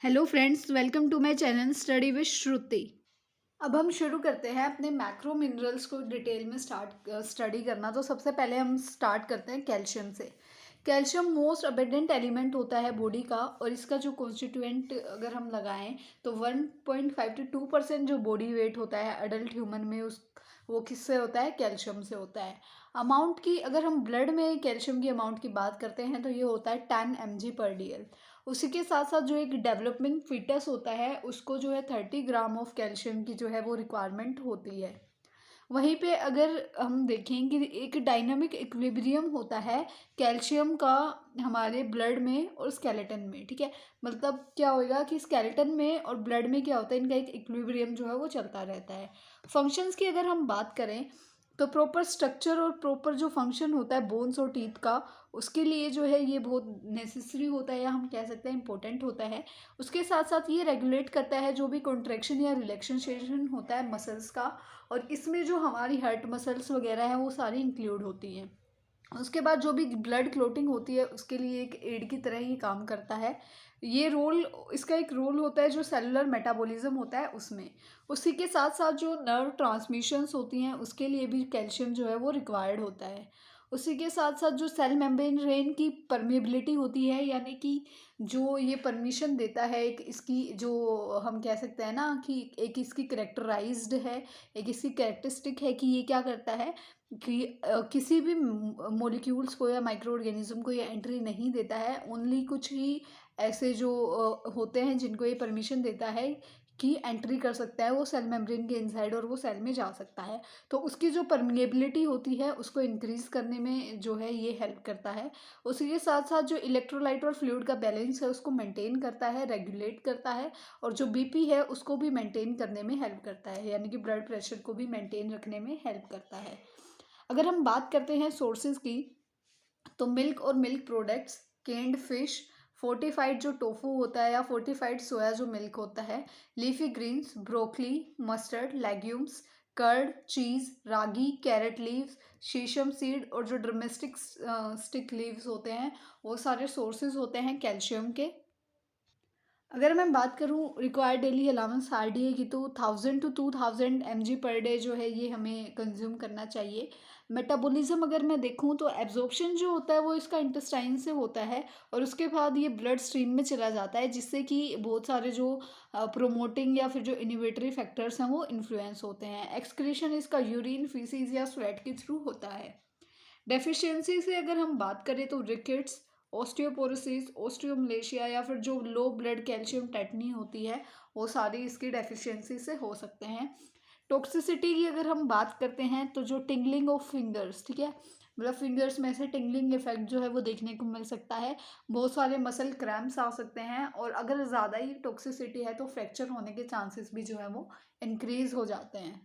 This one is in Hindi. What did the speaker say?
Hello friends, welcome to my channel study with Shruti. अब हम शुरू करते हैं अपने मैक्रो मिनरल्स को डिटेल में स्टडी करना। तो सबसे पहले हम स्टार्ट करते हैं कैल्शियम से। कैल्शियम मोस्ट अबेंडेंट एलिमेंट होता है बॉडी का, और इसका जो कॉन्स्टिट्यूएंट अगर हम लगाएं तो 1.5 to 2% जो बॉडी वेट होता है अडल्ट ह्यूमन में, उस वो किससे होता है? कैल्शियम से होता है। अमाउंट की अगर हम ब्लड में कैल्शियम की अमाउंट की बात करते हैं तो ये होता है 10 mg/dl। उसी के साथ साथ जो एक डेवलपमिंग फीटस होता है उसको जो है 30 ग्राम ऑफ कैल्शियम की जो है वो रिक्वायरमेंट होती है। वहीं पे अगर हम देखें कि एक डायनामिक इक्विलिब्रियम होता है कैल्शियम का हमारे ब्लड में और स्केलेटन में, ठीक है। मतलब क्या होएगा कि स्केलेटन में और ब्लड में क्या होता है, इनका एक इक्विलिब्रियम जो है वो चलता रहता है। फंक्शंस की अगर हम बात करें तो प्रॉपर स्ट्रक्चर और प्रॉपर जो फंक्शन होता है बोन्स और टीथ का, उसके लिए जो है ये बहुत नेसेसरी होता है, या हम कह सकते हैं इंपॉर्टेंट होता है। उसके साथ साथ ये रेगुलेट करता है जो भी कॉन्ट्रैक्शन या रिलैक्सेशन होता है मसल्स का, और इसमें जो हमारी हार्ट मसल्स वगैरह हैं वो सारी इंक्लूड होती हैं। उसके बाद जो भी ब्लड क्लोटिंग होती है उसके लिए एक एड की तरह ही काम करता है। ये रोल, इसका एक रोल होता है जो सेलुलर मेटाबॉलिज्म होता है उसमें। उसी के साथ साथ जो नर्व ट्रांसमिशंस होती हैं उसके लिए भी कैल्शियम जो है वो रिक्वायर्ड होता है। उसी के साथ साथ जो सेल मेम्ब्रेन की परमेबिलिटी होती है, यानी कि जो ये परमिशन देता है, एक इसकी जो हम कह सकते हैं ना कि एक इसकी करेक्टराइज्ड है, एक इसकी कैरेक्टरिस्टिक है कि ये क्या करता है कि किसी भी मॉलिक्यूल्स को या माइक्रो ऑर्गेनिज्म को ये एंट्री नहीं देता है। ओनली कुछ ही ऐसे जो होते हैं जिनको ये परमिशन देता है कि एंट्री कर सकता है वो सेल मेम्ब्रेन के इनसाइड, और वो सेल में जा सकता है। तो उसकी जो परमिएबिलिटी होती है उसको इंक्रीज करने में जो है ये हेल्प करता है। उसी के साथ साथ जो इलेक्ट्रोलाइट और फ्लूइड का बैलेंस है उसको मेंटेन करता है, रेगुलेट करता है, और जो बीपी है उसको भी मेंटेन करने में हेल्प करता है, यानी कि ब्लड प्रेशर को भी मेंटेन रखने में हेल्प करता है। अगर हम बात करते हैं सोर्सेज की, तो मिल्क और milk products, canned fish, fortified जो टोफू होता है या फोर्टिफाइड सोया जो मिल्क होता है, leafy greens, broccoli, mustard, legumes, curd, cheese, ragi, carrot leaves, sesame seed, और जो ड्रोमेस्टिक स्टिक लीव्स होते हैं वो सारे सोर्सेज होते हैं कैल्शियम के। अगर मैं बात करूँ रिक्वायर्ड डेली अलाउंस आरडीए की, तो 1000 to 2000 mg/day जो है ये हमें कंज्यूम करना चाहिए। मेटाबॉलिज्म अगर मैं देखूँ तो एब्जॉर्प्शन जो होता है वो इसका इंटेस्टाइन से होता है, और उसके बाद ये ब्लड स्ट्रीम में चला जाता है, जिससे कि बहुत सारे जो प्रोमोटिंग या फिर जो इनिवेटरी फैक्टर्स हैं वो इन्फ्लुएंस होते हैं। एक्सक्रीशन इसका यूरिन, फीसिस या स्वेट के थ्रू होता है। डेफिशिएंसी से अगर हम बात करें तो रिकेट्स, ऑस्टियोपोरोसिस, ऑस्टियोमलेशिया, या फिर जो लो ब्लड कैल्शियम टेटनी होती है वो सारी इसकी डेफिशिएंसी से हो सकते हैं। टॉक्सिसिटी की अगर हम बात करते हैं तो जो टिंगलिंग ऑफ फिंगर्स, ठीक है, मतलब फिंगर्स में से टिंगलिंग इफेक्ट जो है वो देखने को मिल सकता है। बहुत सारे मसल क्रैम्प्स आ सकते हैं, और अगर ज़्यादा ही टॉक्सिसिटी है तो फ्रैक्चर होने के चांसेस भी जो है वो इंक्रीज हो जाते हैं।